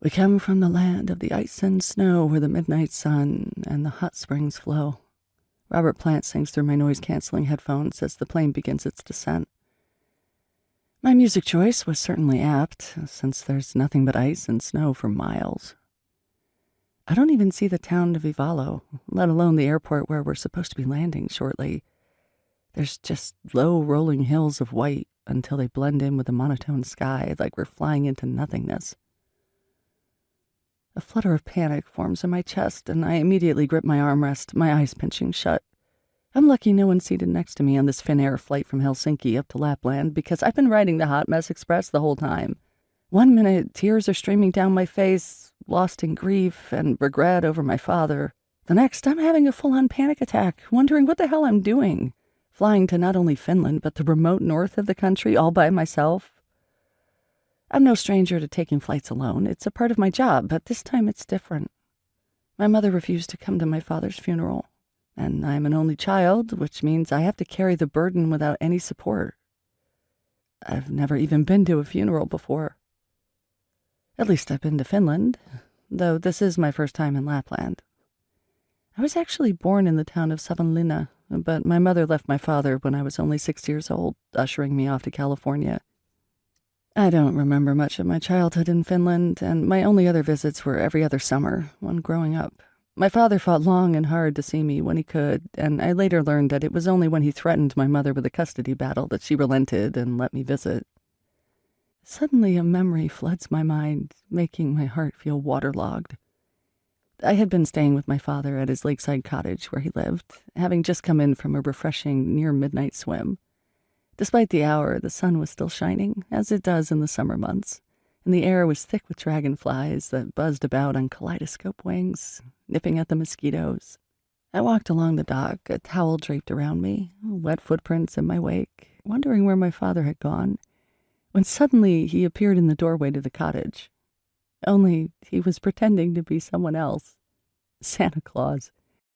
We come from the land of the ice and snow where the midnight sun and the hot springs flow. Robert Plant sings through my noise-canceling headphones as the plane begins its descent. My music choice was certainly apt, since there's nothing but ice and snow for miles. I don't even see the town of Ivalo, let alone the airport where we're supposed to be landing shortly. There's just low, rolling hills of white until they blend in with the monotone sky like we're flying into nothingness. A flutter of panic forms in my chest, and I immediately grip my armrest, my eyes pinching shut. I'm lucky no one's seated next to me on this Finnair flight from Helsinki up to Lapland, because I've been riding the Hot Mess Express the whole time. One minute, tears are streaming down my face, lost in grief and regret over my father. The next, I'm having a full-on panic attack, wondering what the hell I'm doing. Flying to not only Finland, but the remote north of the country all by myself. I'm no stranger to taking flights alone. It's a part of my job, but this time it's different. My mother refused to come to my father's funeral, and I'm an only child, which means I have to carry the burden without any support. I've never even been to a funeral before. At least I've been to Finland, though this is my first time in Lapland. I was actually born in the town of Savonlinna, but my mother left my father when I was only 6 years old, ushering me off to California. I don't remember much of my childhood in Finland, and my only other visits were every other summer, when growing up. My father fought long and hard to see me when he could, and I later learned that it was only when he threatened my mother with a custody battle that she relented and let me visit. Suddenly a memory floods my mind, making my heart feel waterlogged. I had been staying with my father at his lakeside cottage where he lived, having just come in from a refreshing near-midnight swim. Despite the hour, the sun was still shining, as it does in the summer months, and the air was thick with dragonflies that buzzed about on kaleidoscope wings, nipping at the mosquitoes. I walked along the dock, a towel draped around me, wet footprints in my wake, wondering where my father had gone, when suddenly he appeared in the doorway to the cottage. Only he was pretending to be someone else. Santa Claus.